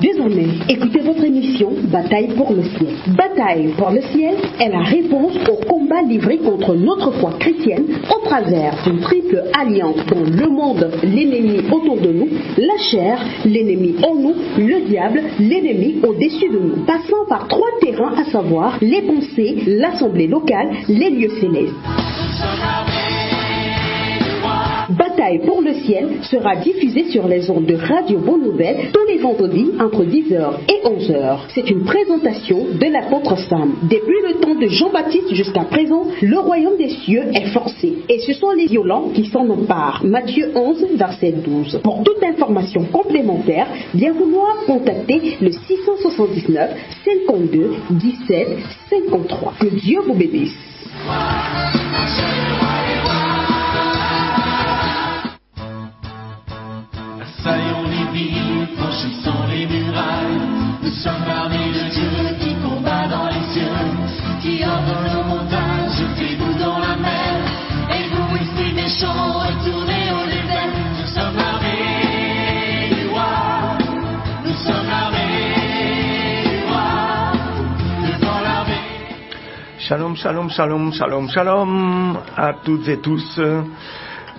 Désormais, écoutez votre émission Bataille pour le ciel. Bataille pour le ciel est la réponse au combat livré contre notre foi chrétienne au travers d'une triple alliance dans le monde, l'ennemi autour de nous, la chair, l'ennemi en nous, le diable, l'ennemi au-dessus de nous, passant par 3 terrains, à savoir les pensées, l'assemblée locale, les lieux célestes. Bataille pour le ciel sera diffusée sur les ondes de Radio Bonne Nouvelle tous les vendredis entre 10h et 11h. C'est une présentation de l'apôtre Sam. Depuis le temps de Jean-Baptiste jusqu'à présent, le royaume des cieux est forcé et ce sont les violents qui s'en emparent. Matthieu 11, verset 12. Pour toute information complémentaire, bien vouloir contacter le 679 52 17 53. Que Dieu vous bénisse. Assaillons les villes, franchissons les murailles. Nous sommes l'armée de Dieu qui combat dans les cieux, qui ordonne nos montagnes, jetez-vous dans la mer. Et vous, esprits méchants, retournez au désert. Nous sommes l'armée du roi. Nous sommes l'armée du roi. Devant l'armée. Shalom, shalom, shalom, shalom, shalom à toutes et tous.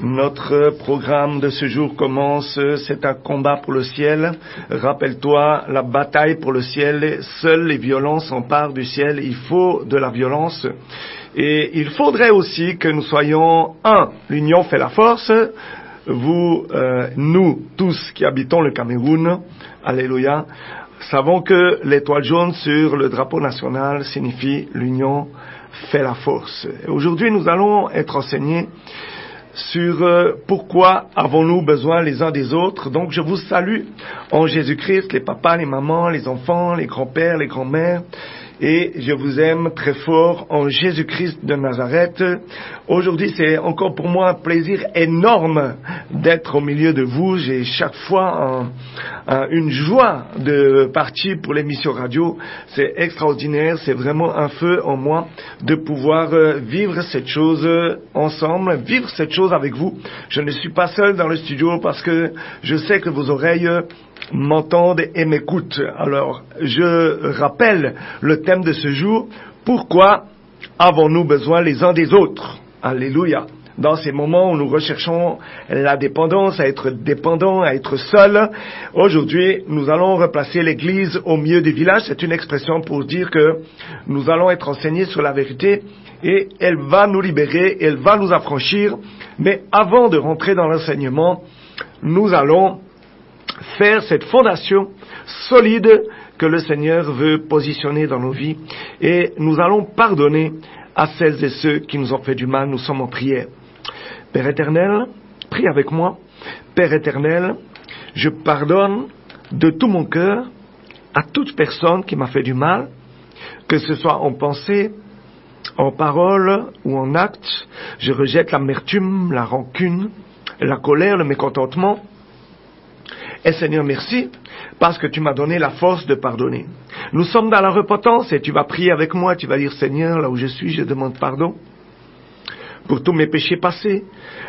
Notre programme de ce jour commence, c'est un combat pour le ciel. Rappelle-toi, la bataille pour le ciel, seuls les violents s'emparent du ciel, il faut de la violence. Et il faudrait aussi que nous soyons un. L'union fait la force. Vous, nous, tous qui habitons le Cameroun, alléluia, savons que l'étoile jaune sur le drapeau national signifie l'union fait la force. Aujourd'hui, nous allons être enseignés sur pourquoi avons-nous besoin les uns des autres. Donc je vous salue en Jésus-Christ, les papas, les mamans, les enfants, les grands-pères, les grands-mères, et je vous aime très fort en Jésus-Christ de Nazareth. Aujourd'hui, c'est encore pour moi un plaisir énorme d'être au milieu de vous. J'ai chaque fois une joie de partir pour l'émission radio. C'est extraordinaire, c'est vraiment un feu en moi de pouvoir vivre cette chose ensemble, vivre cette chose avec vous. Je ne suis pas seul dans le studio parce que je sais que vos oreilles m'entendent et m'écoutent. Alors, je rappelle le thème de ce jour. Pourquoi avons-nous besoin les uns des autres? Alléluia. Dans ces moments où nous recherchons la dépendance, à être dépendants, à être seuls, aujourd'hui, nous allons replacer l'Église au milieu du village. C'est une expression pour dire que nous allons être enseignés sur la vérité et elle va nous libérer, elle va nous affranchir. Mais avant de rentrer dans l'enseignement, nous allons faire cette fondation solide que le Seigneur veut positionner dans nos vies. Et nous allons pardonner à celles et ceux qui nous ont fait du mal. Nous sommes en prière. Père éternel, prie avec moi. Père éternel, je pardonne de tout mon cœur à toute personne qui m'a fait du mal, que ce soit en pensée, en parole ou en acte. Je rejette l'amertume, la rancune, la colère, le mécontentement. Et Seigneur, merci, parce que tu m'as donné la force de pardonner. Nous sommes dans la repentance et tu vas prier avec moi, tu vas dire, Seigneur, là où je suis, je demande pardon pour tous mes péchés passés,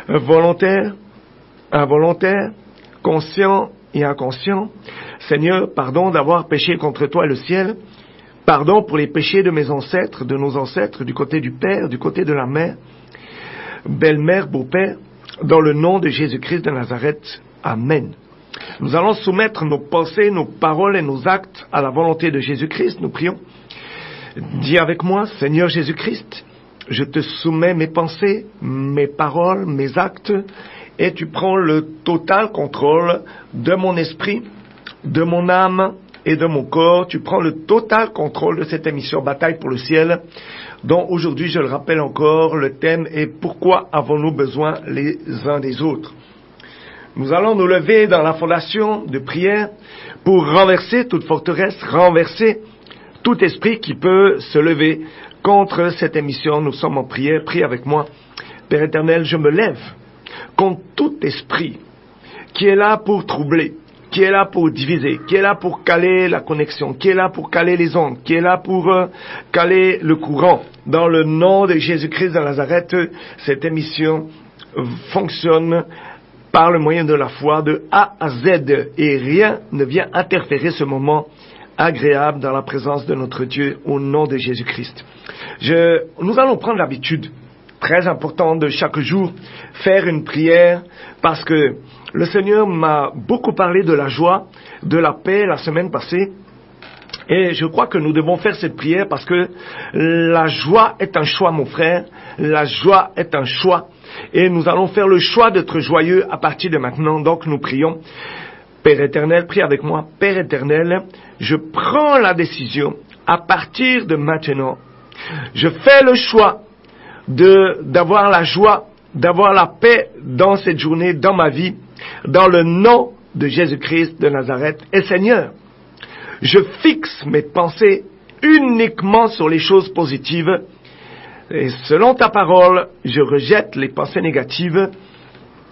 volontaires, involontaires, conscients et inconscients. Seigneur, pardon d'avoir péché contre toi et le ciel. Pardon pour les péchés de mes ancêtres, de nos ancêtres, du côté du père, du côté de la mère, belle-mère, beau-père, dans le nom de Jésus-Christ de Nazareth. Amen. Nous allons soumettre nos pensées, nos paroles et nos actes à la volonté de Jésus-Christ. Nous prions. Dis avec moi, Seigneur Jésus-Christ, je te soumets mes pensées, mes paroles, mes actes, et tu prends le total contrôle de mon esprit, de mon âme et de mon corps. Tu prends le total contrôle de cette émission Bataille pour le ciel, dont aujourd'hui, je le rappelle encore, le thème est « Pourquoi avons-nous besoin les uns des autres ?» Nous allons nous lever dans la fondation de prière pour renverser toute forteresse, renverser tout esprit qui peut se lever contre cette émission. Nous sommes en prière, prie avec moi. Père éternel, je me lève contre tout esprit qui est là pour troubler, qui est là pour diviser, qui est là pour caler la connexion, qui est là pour caler les ondes, qui est là pour caler le courant. Dans le nom de Jésus-Christ de Nazareth, cette émission fonctionne par le moyen de la foi de A à Z, et rien ne vient interférer ce moment agréable dans la présence de notre Dieu au nom de Jésus-Christ. Nous allons prendre l'habitude, très importante, de chaque jour faire une prière, parce que le Seigneur m'a beaucoup parlé de la joie, de la paix la semaine passée, et je crois que nous devons faire cette prière parce que la joie est un choix, mon frère, la joie est un choix, et nous allons faire le choix d'être joyeux à partir de maintenant. Donc nous prions. Père éternel, prie avec moi. Père éternel, je prends la décision à partir de maintenant. Je fais le choix d'avoir la joie, d'avoir la paix dans cette journée, dans ma vie, dans le nom de Jésus-Christ de Nazareth. Et Seigneur, je fixe mes pensées uniquement sur les choses positives. Et selon ta parole, je rejette les pensées négatives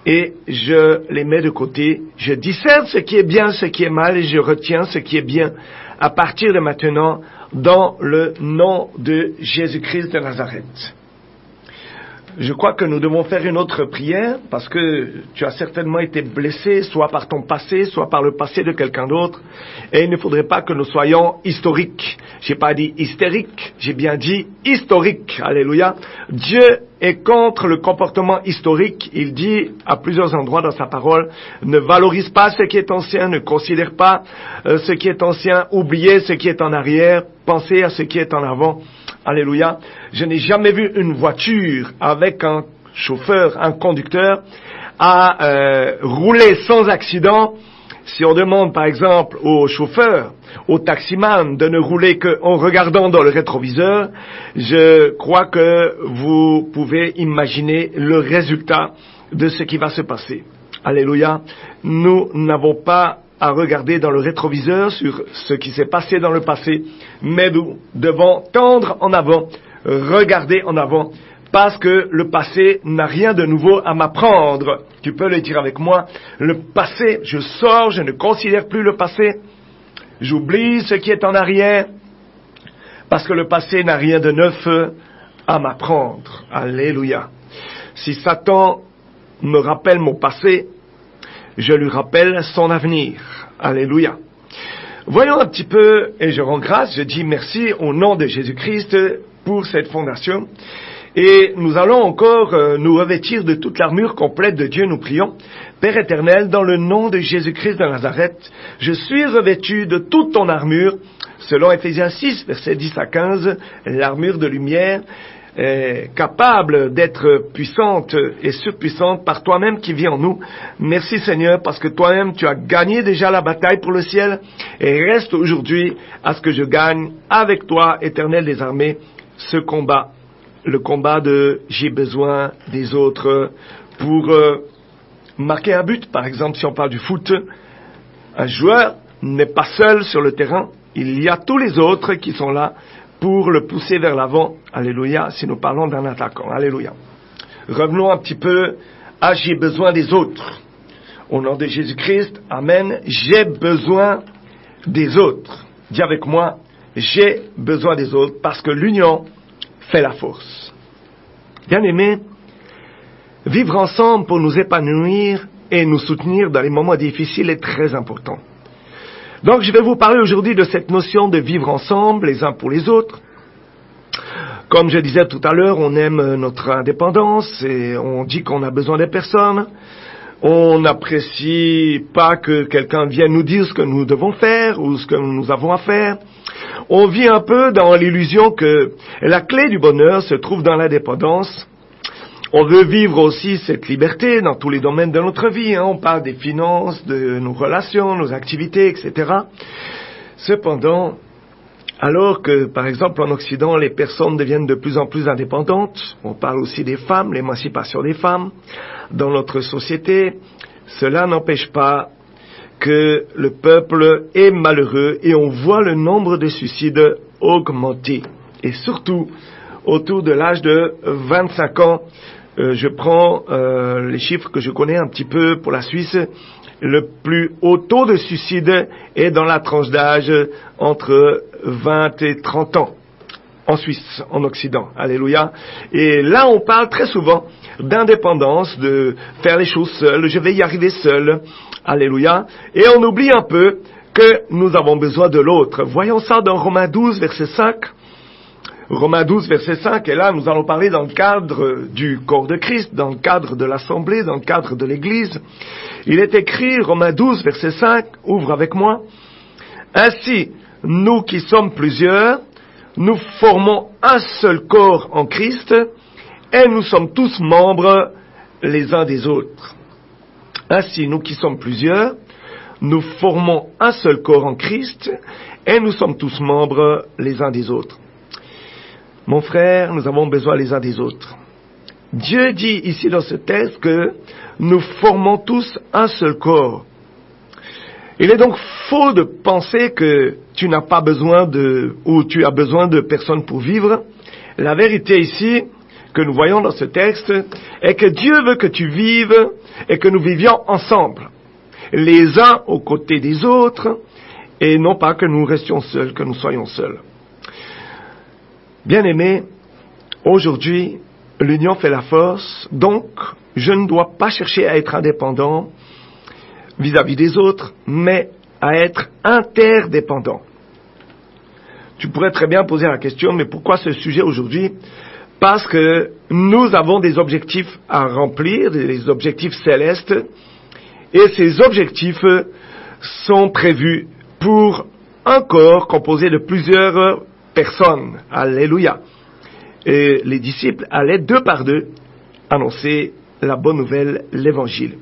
et je les mets de côté. Je discerne ce qui est bien, ce qui est mal, et je retiens ce qui est bien à partir de maintenant, dans le nom de Jésus-Christ de Nazareth. Je crois que nous devons faire une autre prière, parce que tu as certainement été blessé, soit par ton passé, soit par le passé de quelqu'un d'autre, et il ne faudrait pas que nous soyons historiques. J'ai pas dit hystériques, j'ai bien dit historiques. Alléluia. Dieu est contre le comportement historique. Il dit à plusieurs endroits dans sa parole, ne valorise pas ce qui est ancien, ne considère pas ce qui est ancien, oubliez ce qui est en arrière, pensez à ce qui est en avant. Alléluia. Je n'ai jamais vu une voiture avec un chauffeur, un conducteur, à rouler sans accident. Si on demande par exemple au chauffeur, au taximan de ne rouler qu'en regardant dans le rétroviseur, je crois que vous pouvez imaginer le résultat de ce qui va se passer. Alléluia. Nous n'avons pas à regarder dans le rétroviseur sur ce qui s'est passé dans le passé, mais nous devons tendre en avant, regarder en avant, parce que le passé n'a rien de nouveau à m'apprendre. Tu peux le dire avec moi, le passé, je sors, je ne considère plus le passé, j'oublie ce qui est en arrière, parce que le passé n'a rien de neuf à m'apprendre. Alléluia. Si Satan me rappelle mon passé, je lui rappelle son avenir. Alléluia. Voyons un petit peu, et je rends grâce, je dis merci au nom de Jésus-Christ pour cette fondation. Et nous allons encore nous revêtir de toute l'armure complète de Dieu, nous prions. Père éternel, dans le nom de Jésus-Christ de Nazareth, je suis revêtu de toute ton armure, selon Ephésiens 6, versets 10 à 15, l'armure de lumière, capable d'être puissante et surpuissante par toi-même qui vis en nous. Merci Seigneur, parce que toi-même tu as gagné déjà la bataille pour le ciel, et reste aujourd'hui à ce que je gagne avec toi, Éternel des armées, ce combat, le combat de j'ai besoin des autres pour marquer un but. Par exemple, si on parle du foot, un joueur n'est pas seul sur le terrain, il y a tous les autres qui sont là pour le pousser vers l'avant. Alléluia, si nous parlons d'un attaquant. Alléluia. Revenons un petit peu à j'ai besoin des autres. Au nom de Jésus-Christ, amen, j'ai besoin des autres. Dis avec moi, j'ai besoin des autres, parce que l'union fait la force. Bien-aimés, vivre ensemble pour nous épanouir et nous soutenir dans les moments difficiles est très important. Donc je vais vous parler aujourd'hui de cette notion de vivre ensemble les uns pour les autres. Comme je disais tout à l'heure, on aime notre indépendance et on dit qu'on a besoin des personnes. On n'apprécie pas que quelqu'un vienne nous dire ce que nous devons faire ou ce que nous avons à faire. On vit un peu dans l'illusion que la clé du bonheur se trouve dans l'indépendance. On veut vivre aussi cette liberté dans tous les domaines de notre vie. On parle des finances, de nos relations, nos activités, etc. Cependant, alors que, par exemple, en Occident, les personnes deviennent de plus en plus indépendantes, on parle aussi des femmes, l'émancipation des femmes, dans notre société, cela n'empêche pas que le peuple est malheureux et on voit le nombre de suicides augmenter. Et surtout, autour de l'âge de 25 ans, je prends les chiffres que je connais un petit peu pour la Suisse, le plus haut taux de suicide est dans la tranche d'âge entre 20 et 30 ans. en Suisse, en Occident. Alléluia. Et là, on parle très souvent d'indépendance, de faire les choses seul, je vais y arriver seul. Alléluia. Et on oublie un peu que nous avons besoin de l'autre. Voyons ça dans Romains 12, verset 5. Romains 12, verset 5, et là, nous allons parler dans le cadre du corps de Christ, dans le cadre de l'Assemblée, dans le cadre de l'Église. Il est écrit, Romains 12, verset 5, ouvre avec moi. Ainsi, nous qui sommes plusieurs, nous formons un seul corps en Christ, et nous sommes tous membres les uns des autres. Ainsi, nous qui sommes plusieurs, nous formons un seul corps en Christ, et nous sommes tous membres les uns des autres. Mon frère, nous avons besoin les uns des autres. Dieu dit ici dans ce texte que nous formons tous un seul corps. Il est donc faux de penser que tu n'as pas besoin ou tu as besoin de personne pour vivre. La vérité ici, que nous voyons dans ce texte, est que Dieu veut que tu vives et que nous vivions ensemble, les uns aux côtés des autres, et non pas que nous restions seuls, que nous soyons seuls. Bien-aimés, aujourd'hui, l'union fait la force, donc je ne dois pas chercher à être indépendant vis-à-vis des autres, mais à être interdépendant. Tu pourrais très bien poser la question, mais pourquoi ce sujet aujourd'hui? Parce que nous avons des objectifs à remplir, des objectifs célestes, et ces objectifs sont prévus pour un corps composé de plusieurs personnes. Alléluia. Et les disciples allaient deux par deux annoncer la bonne nouvelle, l'évangile.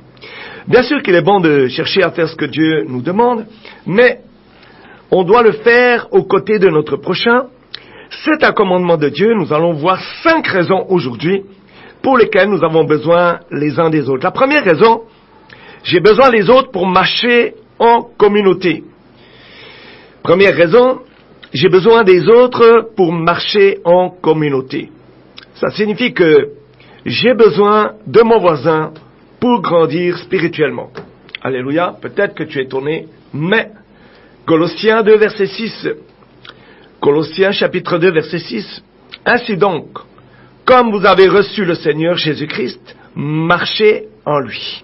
Bien sûr qu'il est bon de chercher à faire ce que Dieu nous demande, mais on doit le faire aux côtés de notre prochain. C'est un commandement de Dieu. Nous allons voir 5 raisons aujourd'hui pour lesquelles nous avons besoin les uns des autres. La première raison, j'ai besoin des autres pour marcher en communauté. Première raison, j'ai besoin des autres pour marcher en communauté. Ça signifie que j'ai besoin de mon voisin pour grandir spirituellement. Alléluia. Peut-être que tu es étonné, mais Colossiens 2, verset 6. Colossiens chapitre 2, verset 6. Ainsi donc, comme vous avez reçu le Seigneur Jésus-Christ, marchez en lui.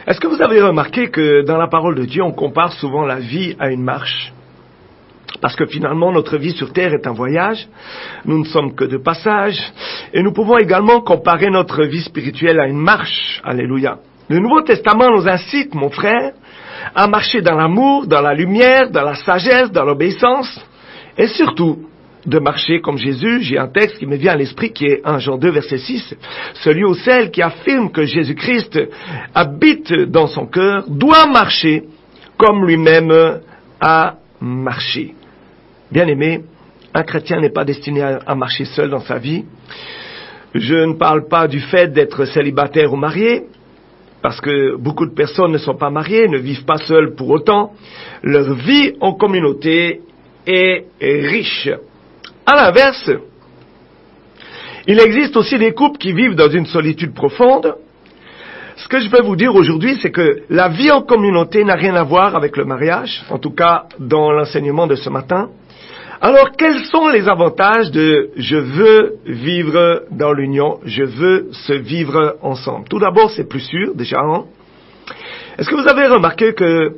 Est-ce que vous avez remarqué que dans la parole de Dieu, on compare souvent la vie à une marche? Parce que finalement, notre vie sur terre est un voyage. Nous ne sommes que de passage. Et nous pouvons également comparer notre vie spirituelle à une marche. Alléluia. Le Nouveau Testament nous incite, mon frère, à marcher dans l'amour, dans la lumière, dans la sagesse, dans l'obéissance. Et surtout, de marcher comme Jésus. J'ai un texte qui me vient à l'esprit qui est 1 Jean 2, verset 6. Celui ou celle qui affirme que Jésus-Christ habite dans son cœur doit marcher comme lui-même a marché. Bien-aimé, un chrétien n'est pas destiné à marcher seul dans sa vie. Je ne parle pas du fait d'être célibataire ou marié, parce que beaucoup de personnes ne sont pas mariées, ne vivent pas seules pour autant. Leur vie en communauté est riche. À l'inverse, il existe aussi des couples qui vivent dans une solitude profonde. Ce que je vais vous dire aujourd'hui, c'est que la vie en communauté n'a rien à voir avec le mariage, en tout cas dans l'enseignement de ce matin. Alors, quels sont les avantages de « je veux vivre dans l'union »,« je veux se vivre ensemble ». Tout d'abord, c'est plus sûr, déjà. Hein? Est-ce que vous avez remarqué que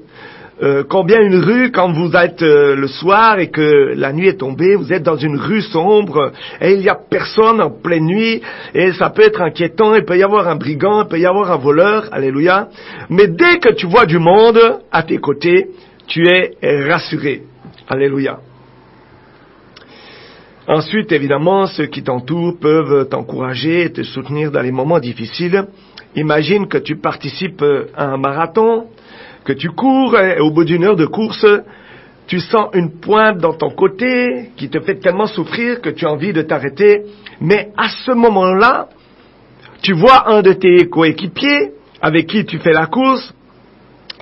combien une rue, quand vous êtes le soir et que la nuit est tombée, vous êtes dans une rue sombre et il n'y a personne en pleine nuit et ça peut être inquiétant, il peut y avoir un brigand, il peut y avoir un voleur, alléluia. Mais dès que tu vois du monde à tes côtés, tu es rassuré, alléluia. Ensuite, évidemment, ceux qui t'entourent peuvent t'encourager et te soutenir dans les moments difficiles. Imagine que tu participes à un marathon, que tu cours et au bout d'une heure de course, tu sens une pointe dans ton côté qui te fait tellement souffrir que tu as envie de t'arrêter. Mais à ce moment-là, tu vois un de tes coéquipiers avec qui tu fais la course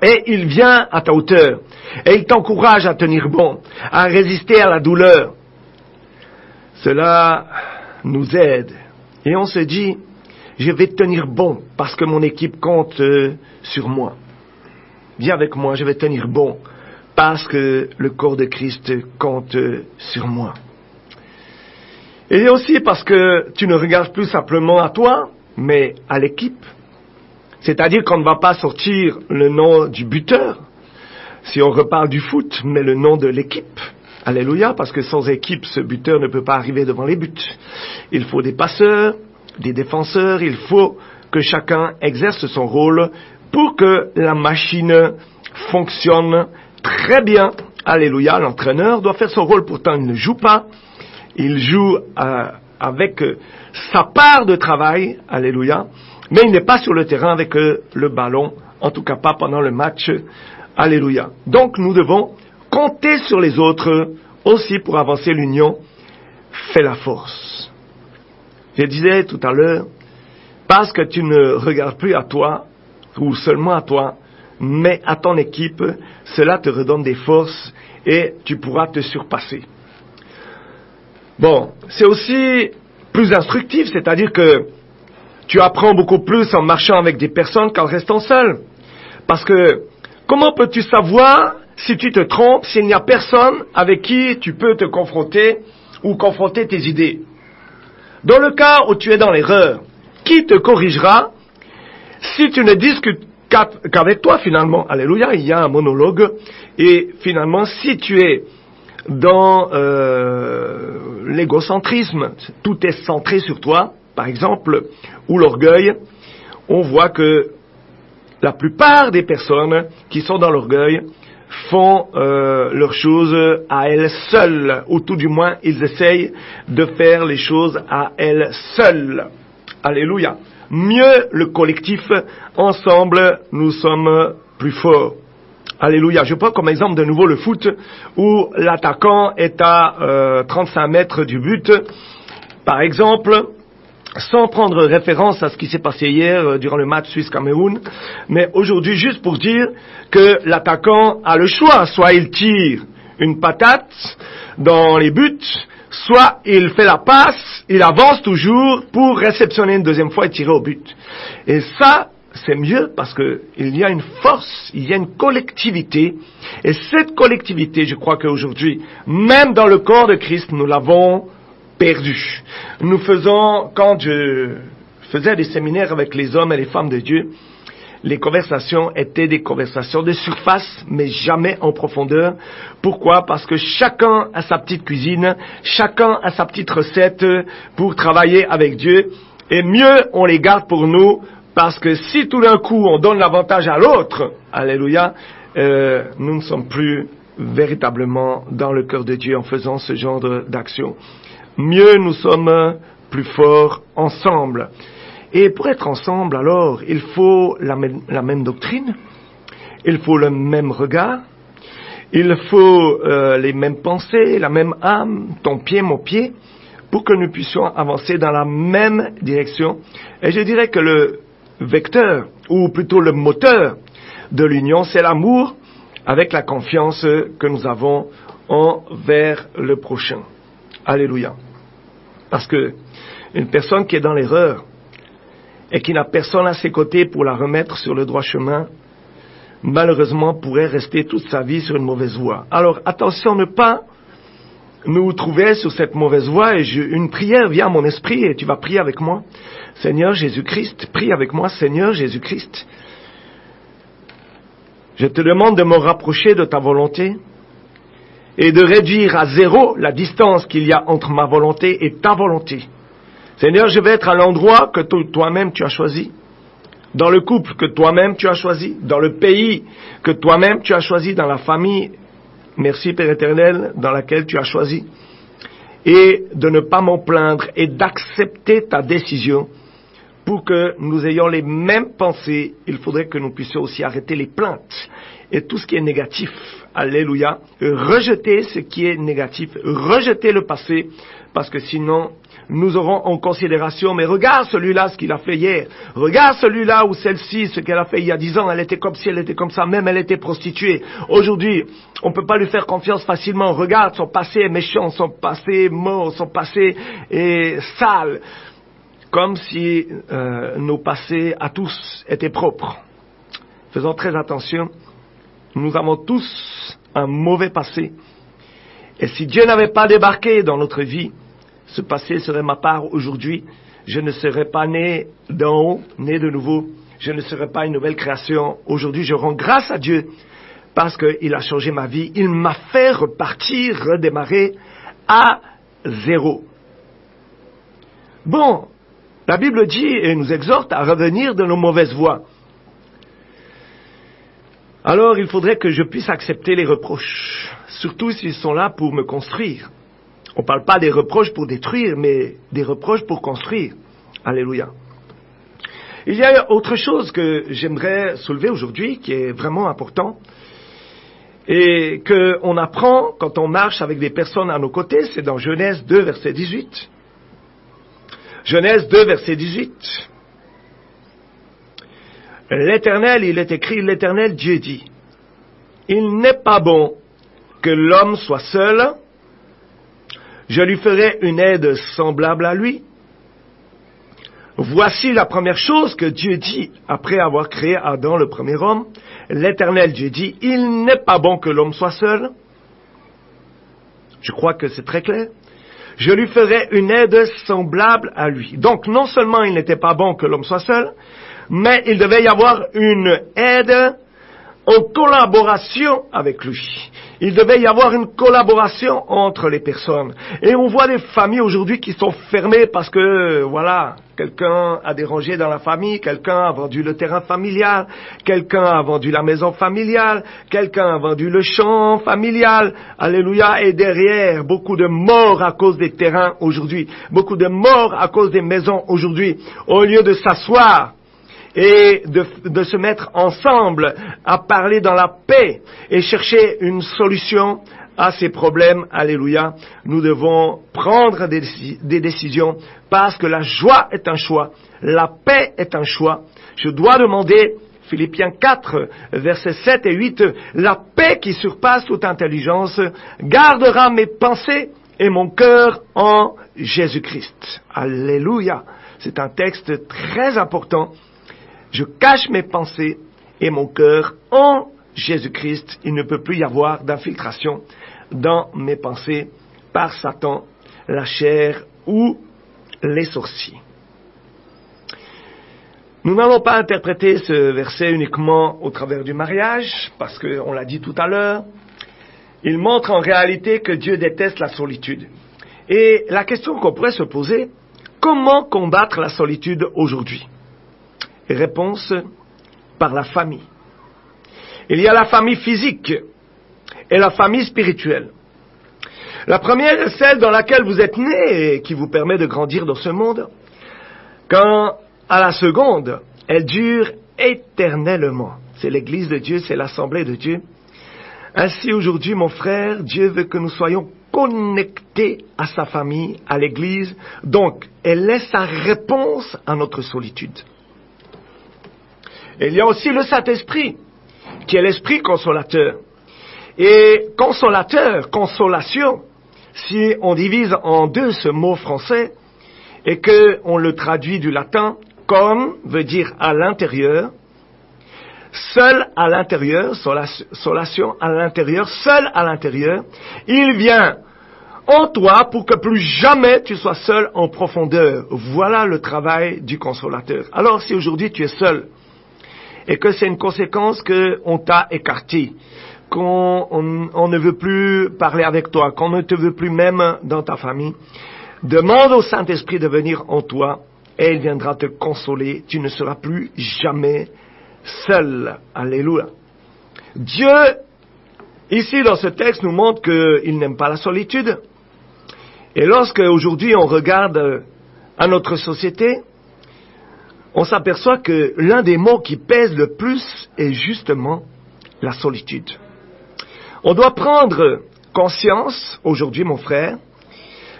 et il vient à ta hauteur et il t'encourage à tenir bon, à résister à la douleur. Cela nous aide et on se dit, je vais tenir bon parce que mon équipe compte sur moi. Viens avec moi, je vais tenir bon parce que le corps de Christ compte sur moi. Et aussi parce que tu ne regardes plus simplement à toi, mais à l'équipe. C'est-à-dire qu'on ne va pas sortir le nom du buteur, si on reparle du foot, mais le nom de l'équipe. Alléluia, parce que sans équipe, ce buteur ne peut pas arriver devant les buts. Il faut des passeurs, des défenseurs, il faut que chacun exerce son rôle pour que la machine fonctionne très bien. Alléluia, l'entraîneur doit faire son rôle, pourtant il ne joue pas. Il joue avec sa part de travail, alléluia, mais il n'est pas sur le terrain avec le ballon, en tout cas pas pendant le match, alléluia. Donc nous devons compter sur les autres aussi pour avancer l'union, fait la force. Je disais tout à l'heure, parce que tu ne regardes plus à toi, ou seulement à toi, mais à ton équipe, cela te redonne des forces et tu pourras te surpasser. Bon, c'est aussi plus instructif, c'est-à-dire que tu apprends beaucoup plus en marchant avec des personnes qu'en restant seul. Parce que comment peux-tu savoir si tu te trompes, s'il n'y a personne avec qui tu peux te confronter ou confronter tes idées? Dans le cas où tu es dans l'erreur, qui te corrigera si tu ne discutes qu'avec toi finalement? Alléluia, il y a un monologue et finalement si tu es dans l'égocentrisme, tout est centré sur toi, par exemple, ou l'orgueil, on voit que la plupart des personnes qui sont dans l'orgueil font leurs choses à elles seules, ou tout du moins ils essayent de faire les choses à elles seules. Alléluia. Mieux le collectif, ensemble nous sommes plus forts. Alléluia. Je prends comme exemple de nouveau le foot où l'attaquant est à 35 mètres du but. Par exemple, sans prendre référence à ce qui s'est passé hier durant le match Suisse-Cameroun, mais aujourd'hui juste pour dire que l'attaquant a le choix. Soit il tire une patate dans les buts, soit il fait la passe, il avance toujours pour réceptionner une deuxième fois et tirer au but. Et ça, c'est mieux parce que il y a une force, il y a une collectivité. Et cette collectivité, je crois qu'aujourd'hui, même dans le corps de Christ, nous l'avons perdue. Nous faisons, quand je faisais des séminaires avec les hommes et les femmes de Dieu, les conversations étaient des conversations de surface, mais jamais en profondeur. Pourquoi? Parce que chacun a sa petite cuisine, chacun a sa petite recette pour travailler avec Dieu. Et mieux, on les garde pour nous. Parce que si tout d'un coup on donne l'avantage à l'autre, alléluia, nous ne sommes plus véritablement dans le cœur de Dieu en faisant ce genre d'action. Mieux nous sommes plus forts ensemble. Et pour être ensemble, alors, il faut la même doctrine, il faut le même regard, il faut les mêmes pensées, la même âme, ton pied, mon pied, pour que nous puissions avancer dans la même direction. Et je dirais que le vecteur, ou plutôt le moteur de l'union, c'est l'amour avec la confiance que nous avons envers le prochain. Alléluia. Parce que une personne qui est dans l'erreur et qui n'a personne à ses côtés pour la remettre sur le droit chemin, malheureusement pourrait rester toute sa vie sur une mauvaise voie. Alors attention, ne pas nous trouver sur cette mauvaise voie, et une prière vient à mon esprit et tu vas prier avec moi. Seigneur Jésus-Christ, prie avec moi, Seigneur Jésus-Christ. Je te demande de me rapprocher de ta volonté et de réduire à zéro la distance qu'il y a entre ma volonté et ta volonté. Seigneur, je vais être à l'endroit que toi-même tu as choisi, dans le couple que toi-même tu as choisi, dans le pays que toi-même tu as choisi, dans la famille, merci Père éternel, dans laquelle tu as choisi, et de ne pas m'en plaindre et d'accepter ta décision. Pour que nous ayons les mêmes pensées, il faudrait que nous puissions aussi arrêter les plaintes et tout ce qui est négatif. Alléluia. Rejeter ce qui est négatif, rejeter le passé, parce que sinon, nous aurons en considération, mais regarde celui-là, ce qu'il a fait hier. Regarde celui-là ou celle-ci, ce qu'elle a fait il y a 10 ans. Elle était comme ci, elle était comme ça, même elle était prostituée. Aujourd'hui, on ne peut pas lui faire confiance facilement. Regarde, son passé est méchant, son passé est mort, son passé est sale. Comme si nos passés à tous étaient propres. Faisons très attention. Nous avons tous un mauvais passé. Et si Dieu n'avait pas débarqué dans notre vie, ce passé serait ma part aujourd'hui. Je ne serais pas né d'en haut, né de nouveau. Je ne serais pas une nouvelle création. Aujourd'hui, je rends grâce à Dieu parce qu'il a changé ma vie. Il m'a fait repartir, redémarrer à zéro. Bon, la Bible dit et nous exhorte à revenir de nos mauvaises voies. Alors, il faudrait que je puisse accepter les reproches, surtout s'ils sont là pour me construire. On ne parle pas des reproches pour détruire, mais des reproches pour construire. Alléluia. Il y a autre chose que j'aimerais soulever aujourd'hui, qui est vraiment important, et qu'on apprend quand on marche avec des personnes à nos côtés, c'est dans Genèse 2, verset 18. Genèse 2, verset 18. L'Éternel, il est écrit, l'Éternel Dieu dit, « Il n'est pas bon que l'homme soit seul, je lui ferai une aide semblable à lui. » Voici la première chose que Dieu dit après avoir créé Adam, le premier homme. L'Éternel Dieu dit, « Il n'est pas bon que l'homme soit seul. » Je crois que c'est très clair. Je lui ferai une aide semblable à lui. Donc, non seulement il n'était pas bon que l'homme soit seul, mais il devait y avoir une aide en collaboration avec lui. Il devait y avoir une collaboration entre les personnes. Et on voit des familles aujourd'hui qui sont fermées parce que, voilà, quelqu'un a dérangé dans la famille, quelqu'un a vendu le terrain familial, quelqu'un a vendu la maison familiale, quelqu'un a vendu le champ familial. Alléluia. Et derrière, beaucoup de morts à cause des terrains aujourd'hui, beaucoup de morts à cause des maisons aujourd'hui. Au lieu de s'asseoir et de se mettre ensemble à parler dans la paix et chercher une solution à ces problèmes, alléluia, nous devons prendre des décisions parce que la joie est un choix, la paix est un choix. Je dois demander, Philippiens 4, versets 7 et 8, la paix qui surpasse toute intelligence gardera mes pensées et mon cœur en Jésus-Christ. Alléluia. C'est un texte très important. Je cache mes pensées et mon cœur en Jésus-Christ. Il ne peut plus y avoir d'infiltration dans mes pensées par Satan, la chair ou les sorciers. Nous n'allons pas interpréter ce verset uniquement au travers du mariage, parce qu'on l'a dit tout à l'heure. Il montre en réalité que Dieu déteste la solitude. Et la question qu'on pourrait se poser, comment combattre la solitude aujourd'hui ? Réponse, par la famille. Il y a la famille physique et la famille spirituelle. La première est celle dans laquelle vous êtes né et qui vous permet de grandir dans ce monde. Quand à la seconde, elle dure éternellement. C'est l'Église de Dieu, c'est l'Assemblée de Dieu. Ainsi aujourd'hui, mon frère, Dieu veut que nous soyons connectés à sa famille, à l'Église. Donc, elle est sa réponse à notre solitude. Et il y a aussi le Saint-Esprit, qui est l'Esprit consolateur. Et consolateur, consolation, si on divise en deux ce mot français, et qu'on le traduit du latin, comme veut dire à l'intérieur, seul à l'intérieur, solation à l'intérieur, seul à l'intérieur, il vient en toi pour que plus jamais tu sois seul en profondeur. Voilà le travail du consolateur. Alors si aujourd'hui tu es seul, et que c'est une conséquence qu'on t'a écarté, qu'on ne veut plus parler avec toi, qu'on ne te veut plus même dans ta famille, demande au Saint-Esprit de venir en toi et il viendra te consoler. Tu ne seras plus jamais seul. Alléluia. Dieu, ici dans ce texte, nous montre qu'il n'aime pas la solitude. Et lorsque aujourd'hui on regarde à notre société, on s'aperçoit que l'un des mots qui pèse le plus est justement la solitude. On doit prendre conscience, aujourd'hui mon frère,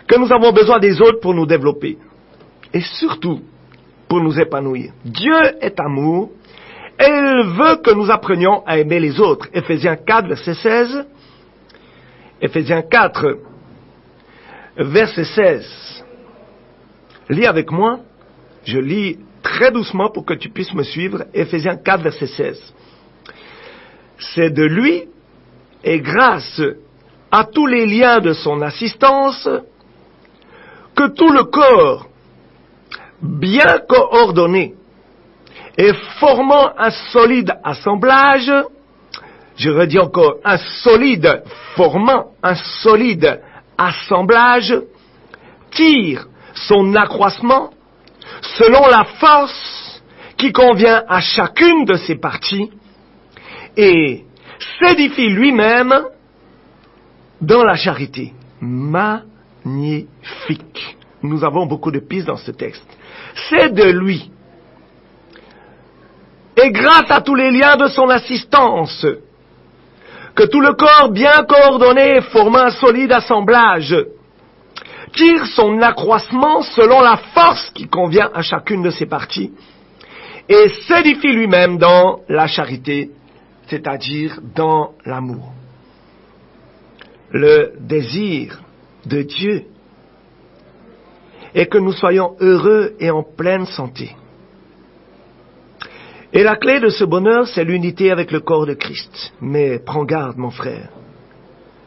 que nous avons besoin des autres pour nous développer. Et surtout, pour nous épanouir. Dieu est amour, et il veut que nous apprenions à aimer les autres. Éphésiens 4, verset 16. Éphésiens 4, verset 16. Lis avec moi. Je lis très doucement pour que tu puisses me suivre. Éphésiens 4, verset 16. C'est de lui, et grâce à tous les liens de son assistance, que tout le corps, bien coordonné et formant un solide assemblage, je redis encore, formant un solide assemblage, tire son accroissement selon la force qui convient à chacune de ses parties et s'édifie lui-même dans la charité. Magnifique. Nous avons beaucoup de pistes dans ce texte. C'est de lui. Et grâce à tous les liens de son assistance, que tout le corps bien coordonné forme un solide assemblage, tire son accroissement selon la force qui convient à chacune de ses parties, et s'édifie lui-même dans la charité, c'est-à-dire dans l'amour. Le désir de Dieu est que nous soyons heureux et en pleine santé. Et la clé de ce bonheur, c'est l'unité avec le corps de Christ. Mais prends garde, mon frère.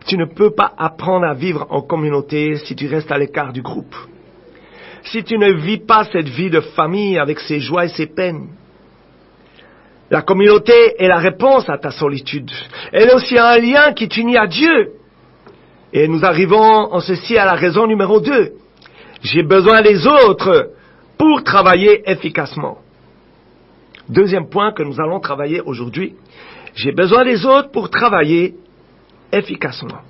Tu ne peux pas apprendre à vivre en communauté si tu restes à l'écart du groupe. Si tu ne vis pas cette vie de famille avec ses joies et ses peines. La communauté est la réponse à ta solitude. Elle est aussi un lien qui t'unit à Dieu. Et nous arrivons en ceci à la raison numéro 2. J'ai besoin des autres pour travailler efficacement. Deuxième point que nous allons travailler aujourd'hui. J'ai besoin des autres pour travailler efficacement.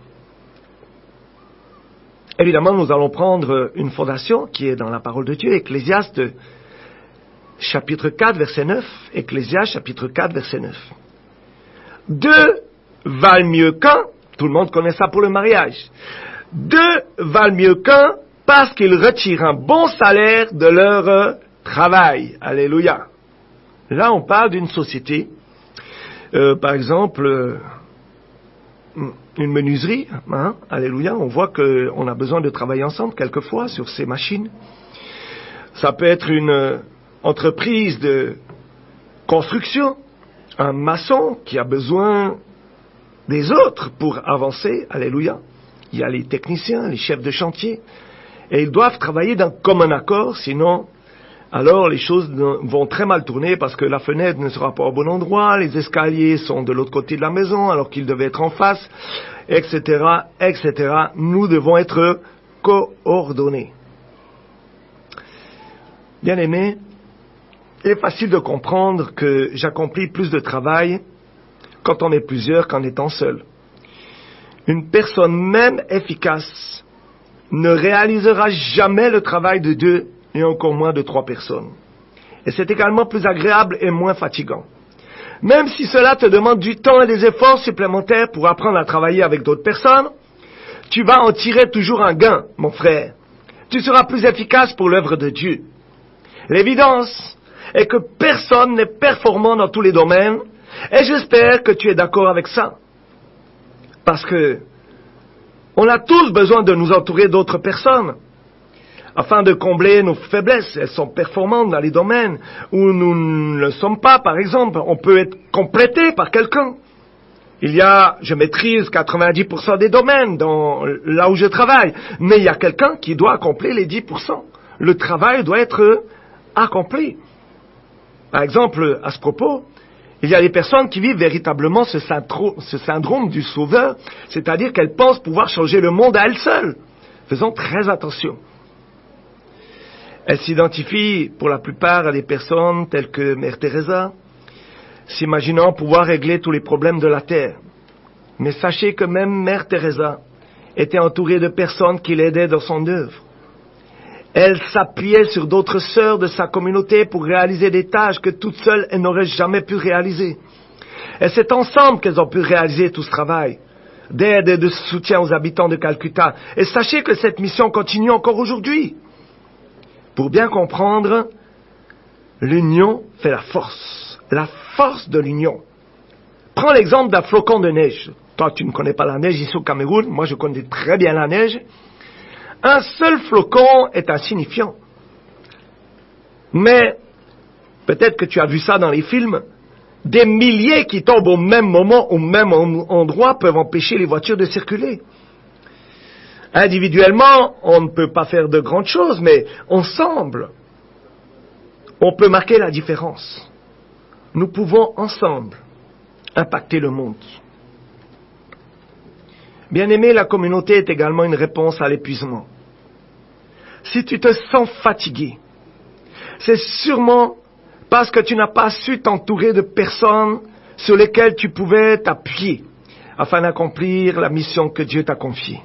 Évidemment, nous allons prendre une fondation qui est dans la parole de Dieu, Ecclésiaste chapitre 4, verset 9. Ecclésiaste chapitre 4, verset 9. 2 valent mieux qu'un. Tout le monde connaît ça pour le mariage. 2 valent mieux qu'un parce qu'ils retirent un bon salaire de leur travail. Alléluia. Là, on parle d'une société, par exemple, une menuiserie, hein, alléluia, on voit qu'on a besoin de travailler ensemble quelquefois sur ces machines. Ça peut être une entreprise de construction, un maçon qui a besoin des autres pour avancer, alléluia. Il y a les techniciens, les chefs de chantier, et ils doivent travailler d'un commun accord, sinon, alors les choses vont très mal tourner parce que la fenêtre ne sera pas au bon endroit, les escaliers sont de l'autre côté de la maison alors qu'ils devaient être en face, etc., etc. Nous devons être coordonnés. Bien-aimés, il est facile de comprendre que j'accomplis plus de travail quand on est plusieurs qu'en étant seul. Une personne même efficace ne réalisera jamais le travail de 2 et encore moins de 3 personnes. Et c'est également plus agréable et moins fatigant. Même si cela te demande du temps et des efforts supplémentaires pour apprendre à travailler avec d'autres personnes, tu vas en tirer toujours un gain, mon frère. Tu seras plus efficace pour l'œuvre de Dieu. L'évidence est que personne n'est performant dans tous les domaines, et j'espère que tu es d'accord avec ça. Parce que on a tous besoin de nous entourer d'autres personnes, afin de combler nos faiblesses. Elles sont performantes dans les domaines où nous ne le sommes pas, par exemple. On peut être complété par quelqu'un. Je maîtrise 90% des domaines là où je travaille, mais il y a quelqu'un qui doit accomplir les 10%. Le travail doit être accompli. Par exemple, à ce propos, il y a des personnes qui vivent véritablement ce syndrome du sauveur, c'est-à-dire qu'elles pensent pouvoir changer le monde à elles seules. Faisons très attention. Elles s'identifient pour la plupart à des personnes telles que Mère Teresa, s'imaginant pouvoir régler tous les problèmes de la terre. Mais sachez que même Mère Teresa était entourée de personnes qui l'aidaient dans son œuvre. Elle s'appuyait sur d'autres sœurs de sa communauté pour réaliser des tâches que toutes seules elles n'auraient jamais pu réaliser. Et c'est ensemble qu'elles ont pu réaliser tout ce travail d'aide et de soutien aux habitants de Calcutta. Et sachez que cette mission continue encore aujourd'hui. Pour bien comprendre, l'union fait la force de l'union. Prends l'exemple d'un flocon de neige. Toi, tu ne connais pas la neige ici au Cameroun, moi je connais très bien la neige. Un seul flocon est insignifiant. Mais, peut-être que tu as vu ça dans les films, des milliers qui tombent au même moment, au même endroit, peuvent empêcher les voitures de circuler. Individuellement, on ne peut pas faire de grandes choses, mais ensemble, on peut marquer la différence. Nous pouvons ensemble impacter le monde. Bien-aimé, la communauté est également une réponse à l'épuisement. Si tu te sens fatigué, c'est sûrement parce que tu n'as pas su t'entourer de personnes sur lesquelles tu pouvais t'appuyer afin d'accomplir la mission que Dieu t'a confiée.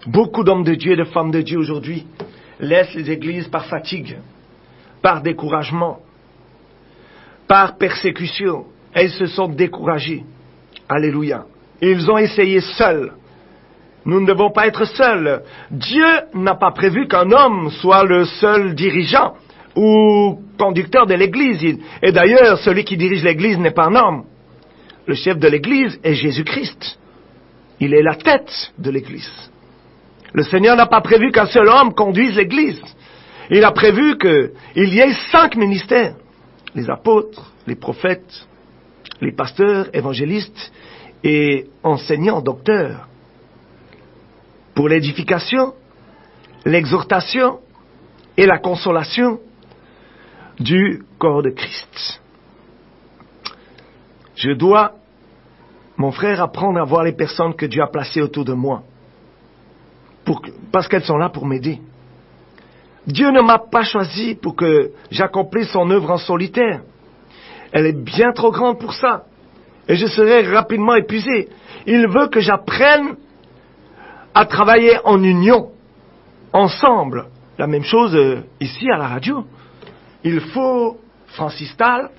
Beaucoup d'hommes de Dieu et de femmes de Dieu aujourd'hui laissent les églises par fatigue, par découragement, par persécution, et ils se sont découragés. Alléluia. Ils ont essayé seuls. Nous ne devons pas être seuls. Dieu n'a pas prévu qu'un homme soit le seul dirigeant ou conducteur de l'Église. Et d'ailleurs, celui qui dirige l'Église n'est pas un homme. Le chef de l'Église est Jésus-Christ. Il est la tête de l'Église. Le Seigneur n'a pas prévu qu'un seul homme conduise l'Église. Il a prévu qu'il y ait 5 ministères. Les apôtres, les prophètes, les pasteurs, évangélistes et enseignants, docteurs. Pour l'édification, l'exhortation et la consolation du corps de Christ. Je dois, mon frère, apprendre à voir les personnes que Dieu a placées autour de moi, parce qu'elles sont là pour m'aider. Dieu ne m'a pas choisi pour que j'accomplisse son œuvre en solitaire. Elle est bien trop grande pour ça, et je serai rapidement épuisé. Il veut que j'apprenne à travailler en union, ensemble. La même chose ici à la radio. Il faut Francis Tal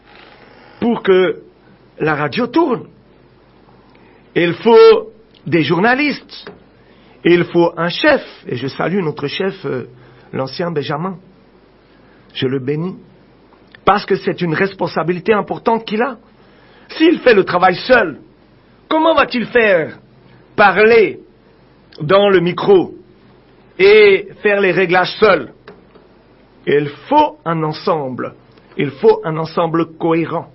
pour que la radio tourne. Il faut des journalistes. Il faut un chef. Et je salue notre chef, l'ancien Benjamin. Je le bénis. Parce que c'est une responsabilité importante qu'il a. S'il fait le travail seul, comment va-t-il faire parler dans le micro et faire les réglages seul? Il faut un ensemble. Il faut un ensemble cohérent.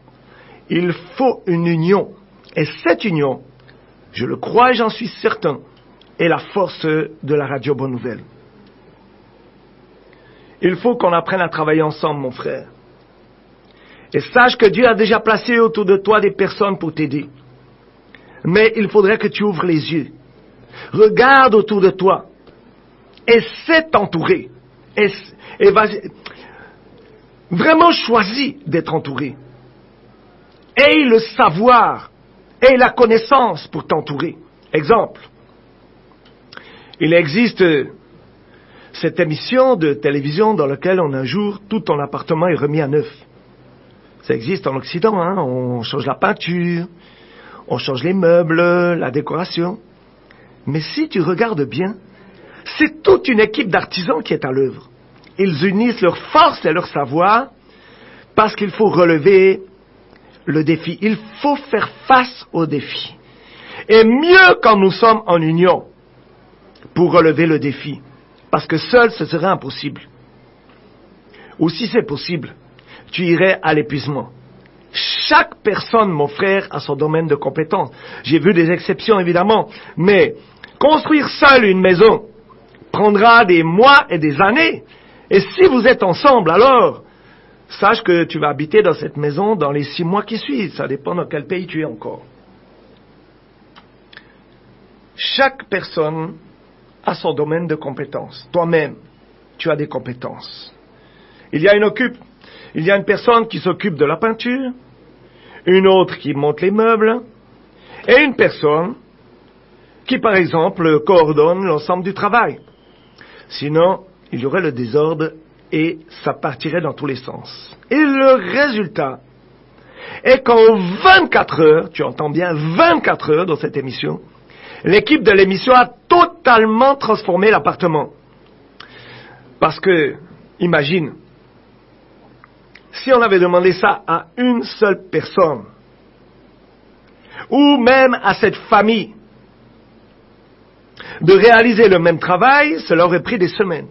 Il faut une union. Et cette union, je le crois et j'en suis certain, est la force de la radio Bonne Nouvelle. Il faut qu'on apprenne à travailler ensemble, mon frère. Et sache que Dieu a déjà placé autour de toi des personnes pour t'aider. Mais il faudrait que tu ouvres les yeux. Regarde autour de toi. Essaie de t'entourer. Et vas-y. Vraiment choisis d'être entouré. Aie le savoir. Aie la connaissance pour t'entourer. Exemple. Il existe cette émission de télévision dans laquelle un jour tout ton appartement est remis à neuf. Ça existe en Occident, hein. On change la peinture, on change les meubles, la décoration. Mais si tu regardes bien, c'est toute une équipe d'artisans qui est à l'œuvre. Ils unissent leurs forces et leur savoir parce qu'il faut relever le défi. Il faut faire face au défi. Et mieux quand nous sommes en union pour relever le défi. Parce que seul, ce serait impossible. Ou si c'est possible, tu irais à l'épuisement. Chaque personne, mon frère, a son domaine de compétence. J'ai vu des exceptions, évidemment. Mais construire seul une maison prendra des mois et des années. Et si vous êtes ensemble, alors, sache que tu vas habiter dans cette maison dans les 6 mois qui suivent. Ça dépend dans quel pays tu es encore. Chaque personne a son domaine de compétence. Toi-même, tu as des compétences. Il y a une personne qui s'occupe de la peinture, une autre qui monte les meubles, et une personne qui, par exemple, coordonne l'ensemble du travail. Sinon, il y aurait le désordre et ça partirait dans tous les sens. Et le résultat est qu'en 24 heures, tu entends bien 24 heures dans cette émission, l'équipe de l'émission a totalement transformé l'appartement. Parce que, imagine, si on avait demandé ça à une seule personne, ou même à cette famille, de réaliser le même travail, cela aurait pris des semaines.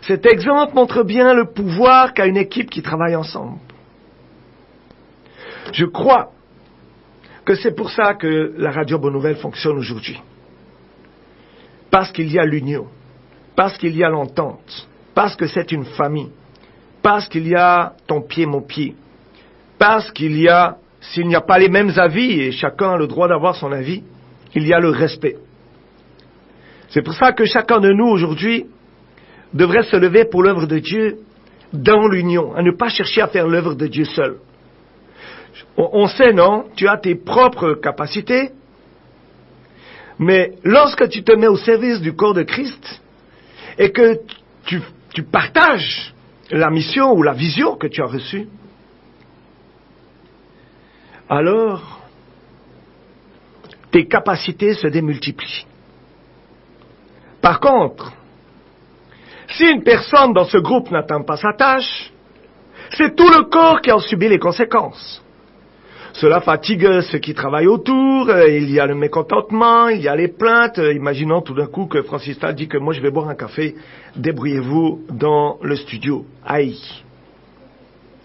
Cet exemple montre bien le pouvoir qu'a une équipe qui travaille ensemble. Je crois que c'est pour ça que la Radio Bonne Nouvelle fonctionne aujourd'hui. Parce qu'il y a l'union, parce qu'il y a l'entente, parce que c'est une famille, parce qu'il y a ton pied, mon pied, parce qu'il y a, s'il n'y a pas les mêmes avis, et chacun a le droit d'avoir son avis, il y a le respect. C'est pour ça que chacun de nous aujourd'hui devrait se lever pour l'œuvre de Dieu dans l'union, à ne pas chercher à faire l'œuvre de Dieu seul. On sait, non? Tu as tes propres capacités, mais lorsque tu te mets au service du corps de Christ et que tu partages la mission ou la vision que tu as reçue, alors tes capacités se démultiplient. Par contre, si une personne dans ce groupe n'atteint pas sa tâche, c'est tout le corps qui en subit les conséquences. Cela fatigue ceux qui travaillent autour, il y a le mécontentement, il y a les plaintes. Imaginons tout d'un coup que Francista dit que moi je vais boire un café, débrouillez-vous dans le studio. Aïe.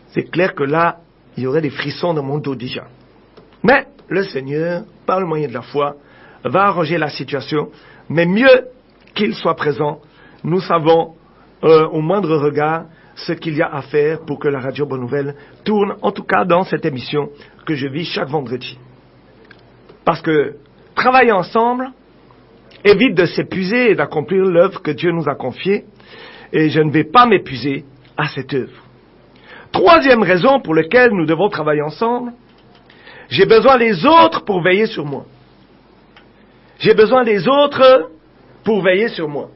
C'est clair que là, il y aurait des frissons dans mon dos déjà. Mais le Seigneur, par le moyen de la foi, va arranger la situation, mais mieux qu'il soit présent, nous savons au moindre regard ce qu'il y a à faire pour que la Radio Bonne Nouvelle tourne, en tout cas dans cette émission que je vis chaque vendredi. Parce que travailler ensemble évite de s'épuiser et d'accomplir l'œuvre que Dieu nous a confiée, et je ne vais pas m'épuiser à cette œuvre. Troisième raison pour laquelle nous devons travailler ensemble, j'ai besoin des autres pour veiller sur moi. J'ai besoin des autres pour veiller sur moi.